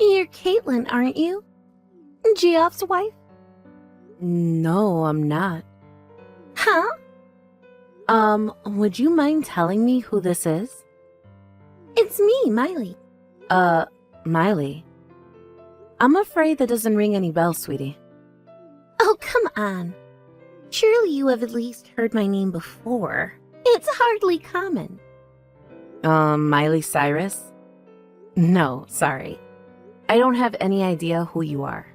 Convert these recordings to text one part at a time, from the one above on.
You're Caitlin, aren't you? Geoff's wife? No, I'm not. Huh? Would you mind telling me who this is? It's me, Miley. Miley. I'm afraid that doesn't ring any bells, sweetie. Oh, come on. Surely you have at least heard my name before. It's hardly common. Miley Cyrus? No, sorry. I don't have any idea who you are.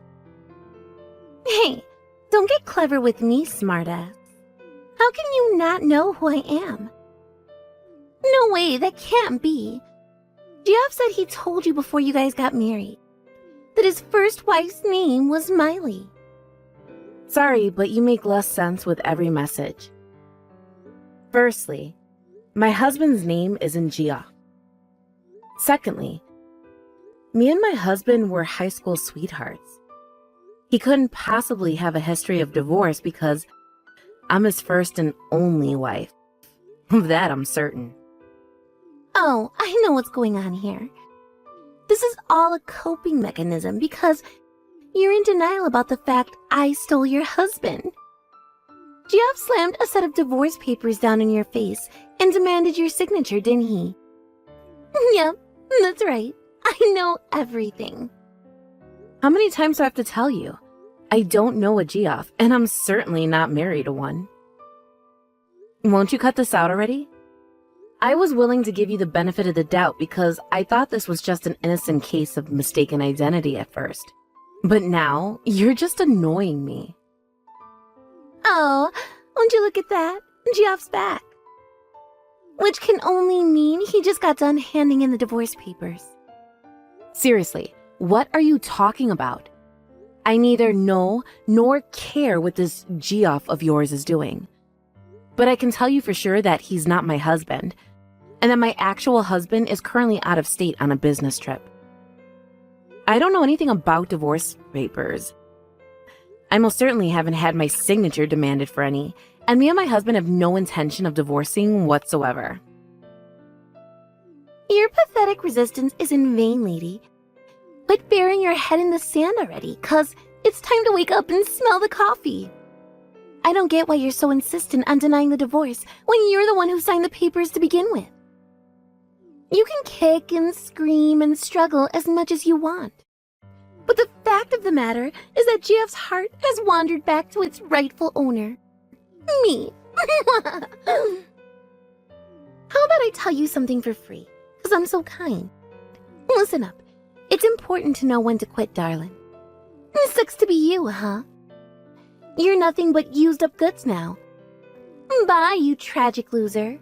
Hey, don't get clever with me, smartass. How can you not know who I am? No way, that can't be. Geoff said he told you before you guys got married that his first wife's name was Miley. Sorry, but you make less sense with every message. Firstly, my husband's name isn't Geoff. Secondly, me and my husband were high school sweethearts. He couldn't possibly have a history of divorce because I'm his first and only wife. Of that I'm certain. Oh, I know what's going on here. This is all a coping mechanism because you're in denial about the fact I stole your husband. Geoff slammed a set of divorce papers down in your face and demanded your signature, didn't he? Yep, that's right. I know everything. How many times do I have to tell you? I don't know a Geoff, and I'm certainly not married to one. Won't you cut this out already? I was willing to give you the benefit of the doubt because I thought this was just an innocent case of mistaken identity at first. But now, you're just annoying me. Oh, won't you look at that? Geoff's back. Which can only mean he just got done handing in the divorce papers. Seriously, what are you talking about? I neither know nor care what this Geoff of yours is doing. But I can tell you for sure that he's not my husband, and that my actual husband is currently out of state on a business trip. I don't know anything about divorce papers. I most certainly haven't had my signature demanded for any, and me and my husband have no intention of divorcing whatsoever. Your pathetic resistance is in vain, lady. Quit burying your head in the sand already, 'cause it's time to wake up and smell the coffee. I don't get why you're so insistent on denying the divorce when you're the one who signed the papers to begin with. You can kick and scream and struggle as much as you want. But the fact of the matter is that Geoff's heart has wandered back to its rightful owner. Me. How about I tell you something for free, 'cause I'm so kind? Listen up. It's important to know when to quit, darling. It sucks to be you, huh? You're nothing but used up goods now. Bye, you tragic loser.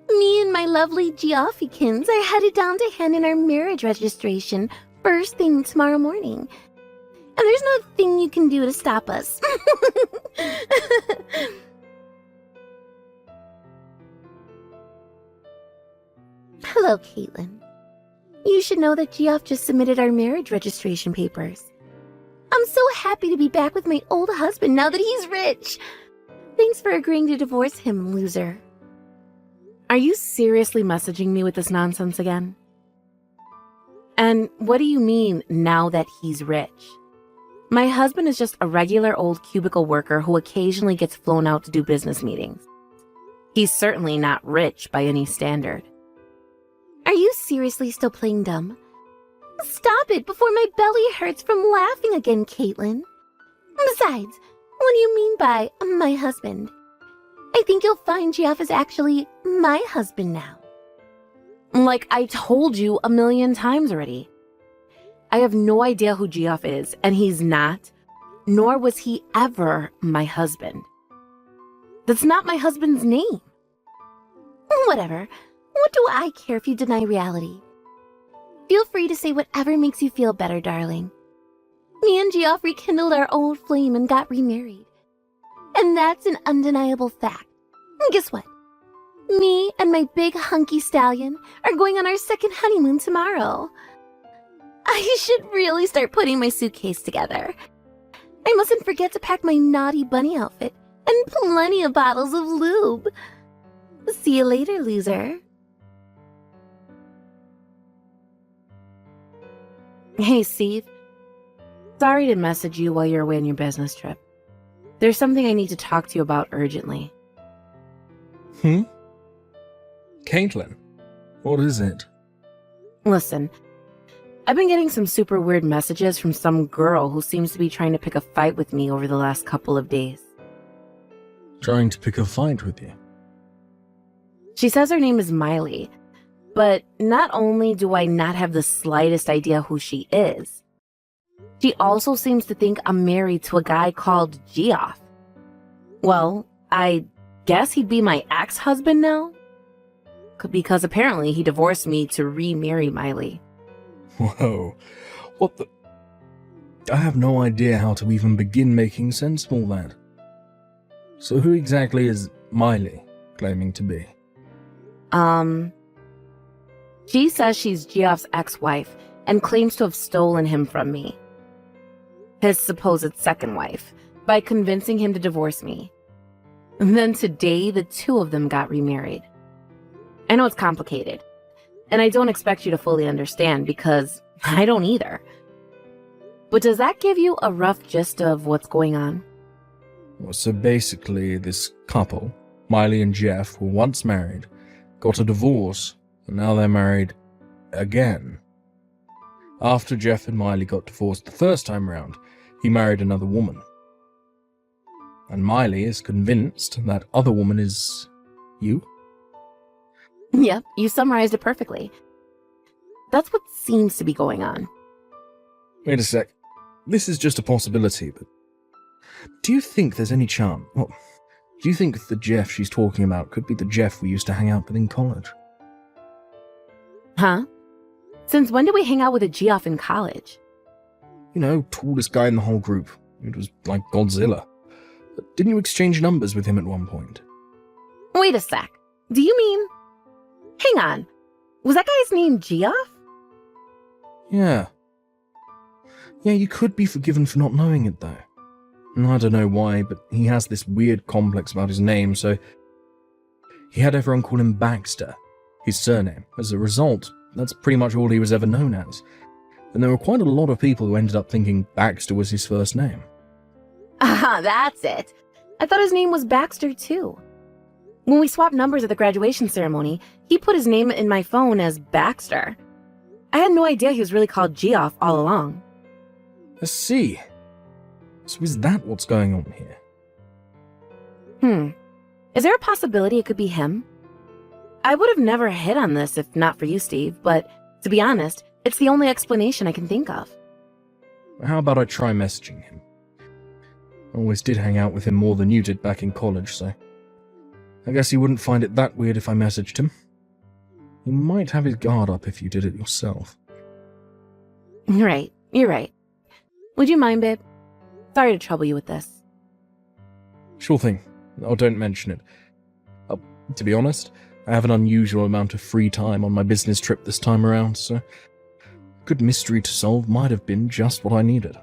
Me and my lovely Geoffykins are headed down to hand in our marriage registration first thing tomorrow morning. And there's no thing you can do to stop us. Hello, Caitlin. You should know that Geoff just submitted our marriage registration papers. I'm so happy to be back with my old husband now that he's rich. Thanks for agreeing to divorce him, loser. Are you seriously messaging me with this nonsense again? And what do you mean, now that he's rich? My husband is just a regular old cubicle worker who occasionally gets flown out to do business meetings. He's certainly not rich by any standard. Are you seriously still playing dumb? Stop it before my belly hurts from laughing again, Caitlin. Besides, what do you mean by my husband? I think you'll find Geoff is actually my husband now. Like I told you a million times already. I have no idea who Geoff is, and he's not, nor was he ever my husband. That's not my husband's name. Whatever. What do I care if you deny reality? Feel free to say whatever makes you feel better, darling. Me and Geoff rekindled our old flame and got remarried. And that's an undeniable fact. And guess what? Me and my big hunky stallion are going on our second honeymoon tomorrow. I should really start putting my suitcase together. I mustn't forget to pack my naughty bunny outfit and plenty of bottles of lube. See you later, loser. Hey, Steve. Sorry to message you while you're away on your business trip. There's something I need to talk to you about urgently. Caitlin, what is it? Listen, I've been getting some super weird messages from some girl who seems to be trying to pick a fight with me over the last couple of days. Trying to pick a fight with you? She says her name is Miley, but not only do I not have the slightest idea who she is, she also seems to think I'm married to a guy called Geoff. Well, I guess he'd be my ex-husband now? Because apparently he divorced me to remarry Miley. Whoa, what the... I have no idea how to even begin making sense of all that. So who exactly is Miley claiming to be? She says she's Geoff's ex-wife and claims to have stolen him from me, his supposed second wife, by convincing him to divorce me. And then today, the two of them got remarried. I know it's complicated, and I don't expect you to fully understand because I don't either. But does that give you a rough gist of what's going on? Well, so basically, this couple, Miley and Jeff, were once married, got a divorce, and now they're married again. After Jeff and Miley got divorced the first time round, he married another woman. And Miley is convinced that other woman is you? Yep, you summarized it perfectly. That's what seems to be going on. Wait a sec. This is just a possibility, but do you think there's any chance? Well, do you think the Jeff she's talking about could be the Jeff we used to hang out with in college? Huh? Since when did we hang out with a Geoff in college? You know, tallest guy in the whole group. It was like Godzilla. But didn't you exchange numbers with him at one point? Wait a sec. Do you mean... Hang on. Was that guy's name Geoff? Yeah. Yeah, you could be forgiven for not knowing it, though. And I don't know why, but he has this weird complex about his name, so he had everyone call him Baxter, his surname. As a result, that's pretty much all he was ever known as. And there were quite a lot of people who ended up thinking Baxter was his first name. Ah, that's it. I thought his name was Baxter, too. When we swapped numbers at the graduation ceremony, he put his name in my phone as Baxter. I had no idea he was really called Geoff all along. I see. So is that what's going on here? Is there a possibility it could be him? I would have never hit on this if not for you, Steve, but to be honest, it's the only explanation I can think of. How about I try messaging him? I always did hang out with him more than you did back in college, so I guess he wouldn't find it that weird if I messaged him. He might have his guard up if you did it yourself. Right, you're right. Would you mind, babe? Sorry to trouble you with this. Sure thing. Oh, don't mention it. To be honest, I have an unusual amount of free time on my business trip this time around, so good mystery to solve might have been just what I needed.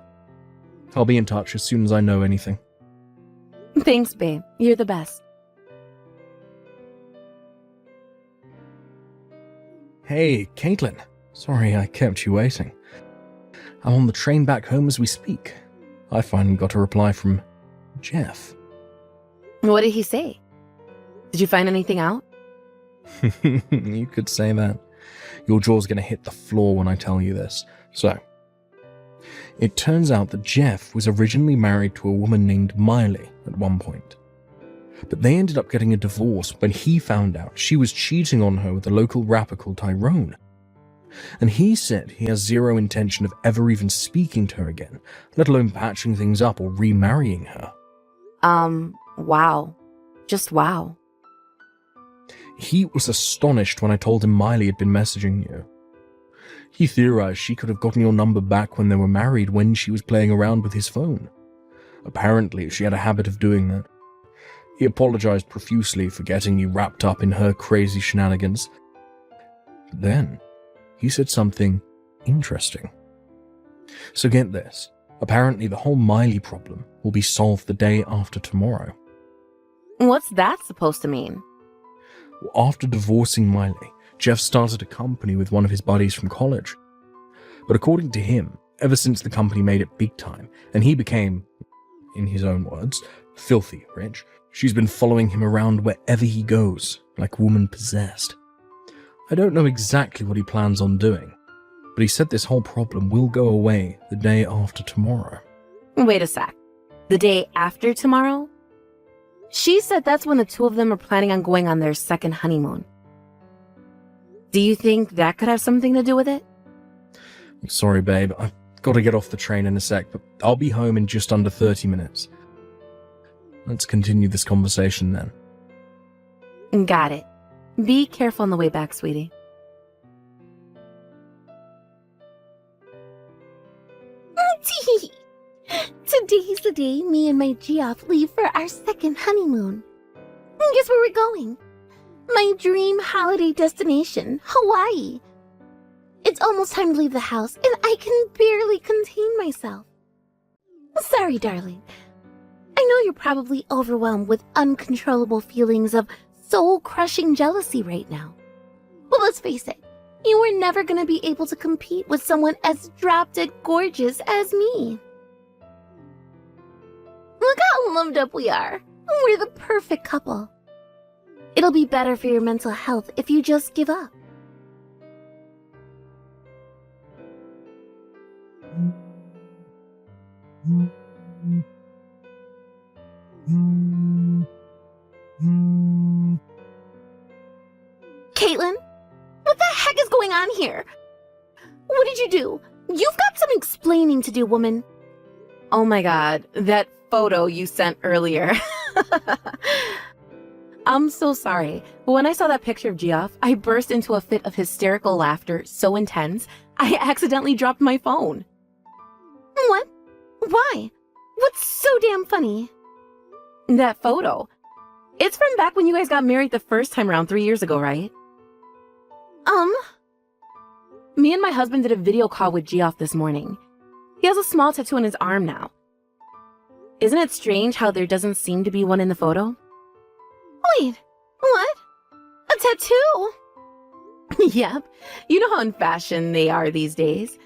I'll be in touch as soon as I know anything. Thanks, babe. You're the best. Hey, Caitlin. Sorry I kept you waiting. I'm on the train back home as we speak. I finally got a reply from Jeff. What did he say? Did you find anything out? You could say that. Your jaw's going to hit the floor when I tell you this. So, it turns out that Jeff was originally married to a woman named Miley at one point. But they ended up getting a divorce when he found out she was cheating on her with a local rapper called Tyrone. And he said he has zero intention of ever even speaking to her again, let alone patching things up or remarrying her. Wow. Just wow. He was astonished when I told him Miley had been messaging you. He theorized she could have gotten your number back when they were married when she was playing around with his phone. Apparently, she had a habit of doing that. He apologized profusely for getting you wrapped up in her crazy shenanigans. But then, he said something interesting. So get this. Apparently, the whole Miley problem will be solved the day after tomorrow. What's that supposed to mean? After divorcing Miley, Jeff started a company with one of his buddies from college. But according to him, ever since the company made it big time, and he became, in his own words, filthy rich, she's been following him around wherever he goes, like a woman possessed. I don't know exactly what he plans on doing, but he said this whole problem will go away the day after tomorrow. Wait a sec. The day after tomorrow? She said that's when the two of them are planning on going on their second honeymoon. Do you think that could have something to do with it? I'm sorry, babe. I've got to get off the train in a sec, but I'll be home in just under 30 minutes. Let's continue this conversation then. Got it. Be careful on the way back, sweetie. Today's the day me and my Geoff leave for our second honeymoon. Guess where we're going? My dream holiday destination, Hawaii. It's almost time to leave the house, and I can barely contain myself. Sorry, darling. I know you're probably overwhelmed with uncontrollable feelings of soul-crushing jealousy right now. But let's face it, you were never going to be able to compete with someone as drop-dead gorgeous as me. Look how loved up we are. We're the perfect couple. It'll be better for your mental health if you just give up. Caitlin, what the heck is going on here? What did you do? You've got some explaining to do, woman. Oh my god, that photo you sent earlier. I'm so sorry, but when I saw that picture of Geoff, I burst into a fit of hysterical laughter so intense, I accidentally dropped my phone. What? Why? What's so damn funny? That photo. It's from back when you guys got married the first time around 3 years ago, right? Me and my husband did a video call with Geoff this morning. He has a small tattoo on his arm now. Isn't it strange how there doesn't seem to be one in the photo? Wait, what? A tattoo? Yep. You know how in fashion they are these days.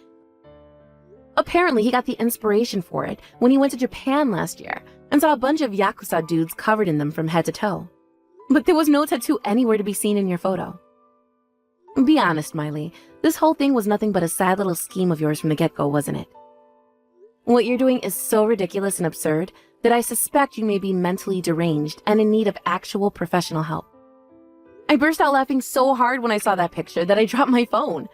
Apparently, he got the inspiration for it when he went to Japan last year and saw a bunch of Yakuza dudes covered in them from head to toe. But there was no tattoo anywhere to be seen in your photo. Be honest, Miley. This whole thing was nothing but a sad little scheme of yours from the get-go, wasn't it? What you're doing is so ridiculous and absurd that I suspect you may be mentally deranged and in need of actual professional help. I burst out laughing so hard when I saw that picture that I dropped my phone.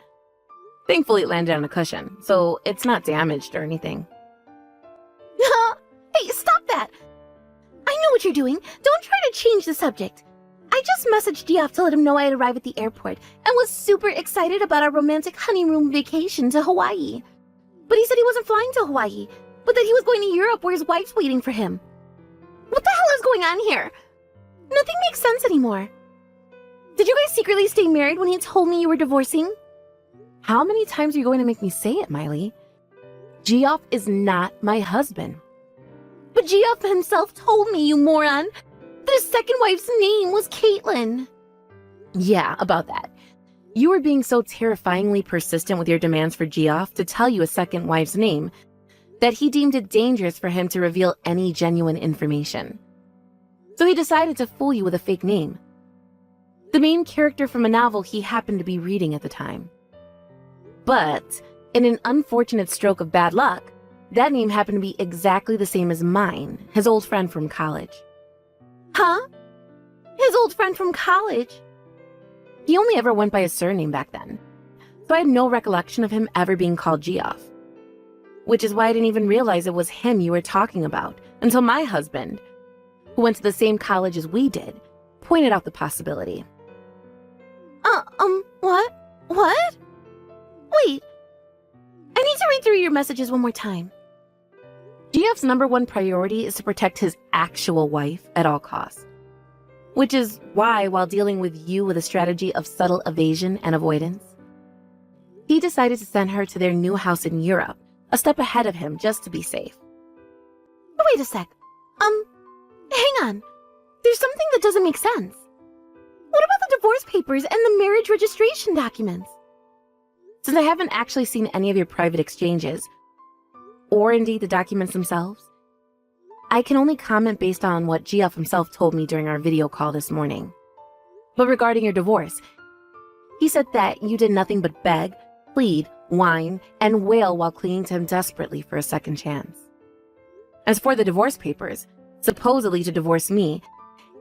Thankfully, it landed on a cushion, so it's not damaged or anything. Hey, stop that! I know what you're doing. Don't try to change the subject. I just messaged Geoff to let him know I had arrived at the airport and was super excited about our romantic honeymoon vacation to Hawaii. But he said he wasn't flying to Hawaii, but that he was going to Europe where his wife's waiting for him. What the hell is going on here? Nothing makes sense anymore. Did you guys secretly stay married when he told me you were divorcing? How many times are you going to make me say it, Miley? Geoff is not my husband. But Geoff himself told me, you moron, that his second wife's name was Caitlin. Yeah, about that. You were being so terrifyingly persistent with your demands for Geoff to tell you a second wife's name that he deemed it dangerous for him to reveal any genuine information. So he decided to fool you with a fake name. The main character from a novel he happened to be reading at the time. But, in an unfortunate stroke of bad luck, that name happened to be exactly the same as mine, his old friend from college. Huh? His old friend from college? He only ever went by his surname back then, so I had no recollection of him ever being called Geoff. Which is why I didn't even realize it was him you were talking about until my husband, who went to the same college as we did, pointed out the possibility. What? What? Wait. I need to read through your messages one more time. Geoff's number one priority is to protect his actual wife at all costs. Which is why, while dealing with you with a strategy of subtle evasion and avoidance, he decided to send her to their new house in Europe, a step ahead of him just to be safe. Wait a sec. Hang on. There's something that doesn't make sense. What about the divorce papers and the marriage registration documents? Since I haven't actually seen any of your private exchanges, or indeed the documents themselves, I can only comment based on what Geoff himself told me during our video call this morning. But regarding your divorce, he said that you did nothing but beg, plead, whine, and wail while clinging to him desperately for a second chance. As for the divorce papers, supposedly to divorce me,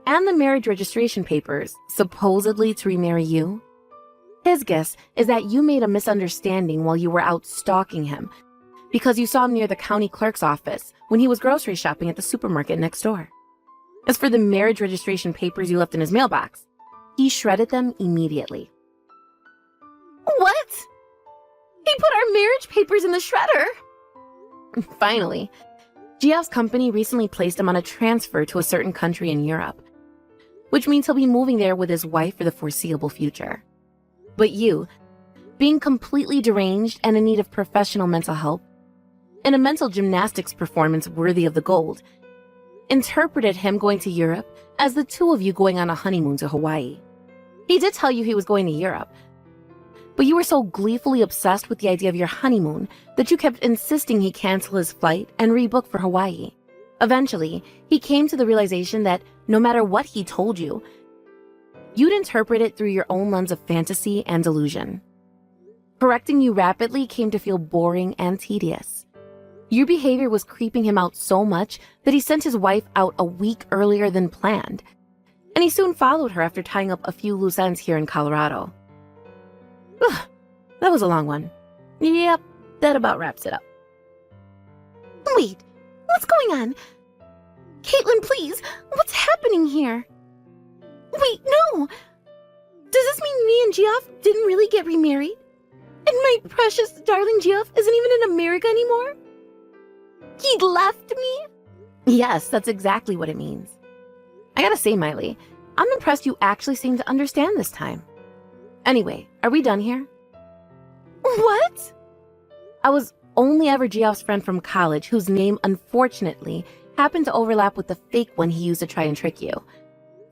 and the marriage registration papers, supposedly to remarry you, his guess is that you made a misunderstanding while you were out stalking him because you saw him near the county clerk's office when he was grocery shopping at the supermarket next door. As for the marriage registration papers you left in his mailbox, he shredded them immediately. What? He put our marriage papers in the shredder. Finally, Geoff's company recently placed him on a transfer to a certain country in Europe, which means he'll be moving there with his wife for the foreseeable future. But you, being completely deranged and in need of professional mental help, in a mental gymnastics performance worthy of the gold, interpreted him going to Europe as the two of you going on a honeymoon to Hawaii. He did tell you he was going to Europe, but you were so gleefully obsessed with the idea of your honeymoon that you kept insisting he cancel his flight and rebook for Hawaii. Eventually, he came to the realization that no matter what he told you, you'd interpret it through your own lens of fantasy and delusion. Correcting you rapidly came to feel boring and tedious. Your behavior was creeping him out so much that he sent his wife out a week earlier than planned, and he soon followed her after tying up a few loose ends here in Colorado. Ugh, that was a long one. Yep, that about wraps it up. Wait, what's going on? Caitlin, please, what's happening here? Wait, no! Does this mean me and Geoff didn't really get remarried? And my precious darling Geoff isn't even in America anymore? He left me? Yes, that's exactly what it means. I gotta say, Miley, I'm impressed you actually seem to understand this time. Anyway, are we done here? What? I was only ever Geoff's friend from college whose name, unfortunately, happened to overlap with the fake one he used to try and trick you.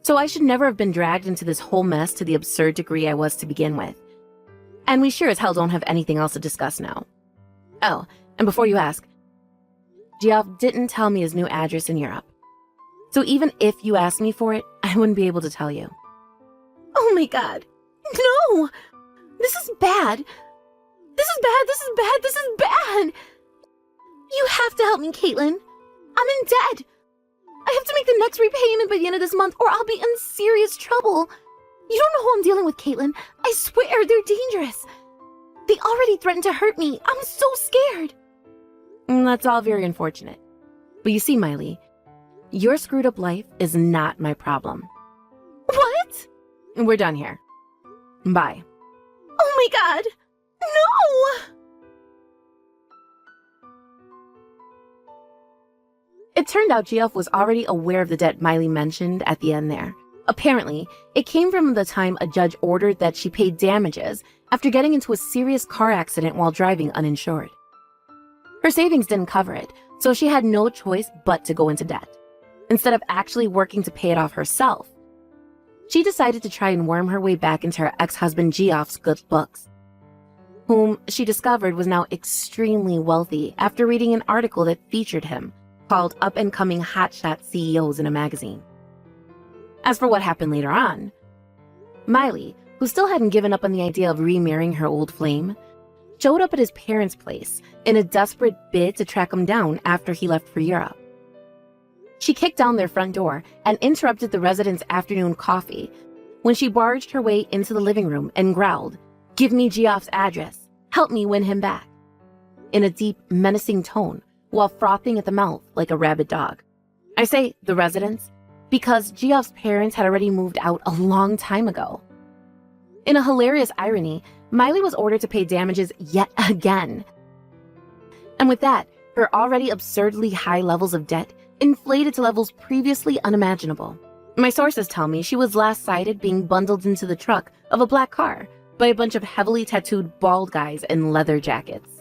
So I should never have been dragged into this whole mess to the absurd degree I was to begin with. And we sure as hell don't have anything else to discuss now. Oh, and before you ask, Geoff didn't tell me his new address in Europe. So even if you asked me for it, I wouldn't be able to tell you. Oh my god. No! This is bad. This is bad, this is bad, this is bad! You have to help me, Caitlin. I'm in debt. I have to make the next repayment by the end of this month or I'll be in serious trouble. You don't know who I'm dealing with, Caitlin. I swear, they're dangerous. They already threatened to hurt me. I'm so scared. That's all very unfortunate. But you see, Miley, your screwed up life is not my problem. What? We're done here. Bye. Oh my god. No! It turned out Geoff was already aware of the debt Miley mentioned at the end there. Apparently, it came from the time a judge ordered that she pay damages after getting into a serious car accident while driving uninsured. Her savings didn't cover it, so she had no choice but to go into debt. Instead of actually working to pay it off herself, she decided to try and worm her way back into her ex-husband Geoff's good books, whom she discovered was now extremely wealthy after reading an article that featured him, called Up-and-Coming Hotshot CEOs in a magazine. As for what happened later on, Miley, who still hadn't given up on the idea of remarrying her old flame, showed up at his parents' place in a desperate bid to track him down after he left for Europe. She kicked down their front door and interrupted the residents' afternoon coffee when she barged her way into the living room and growled, "Give me Geoff's address. Help me win him back," in a deep, menacing tone while frothing at the mouth like a rabid dog. I say the residents because Geoff's parents had already moved out a long time ago. In a hilarious irony, Miley was ordered to pay damages yet again. And with that, her already absurdly high levels of debt inflated to levels previously unimaginable. My sources tell me she was last sighted being bundled into the truck of a black car by a bunch of heavily tattooed bald guys in leather jackets.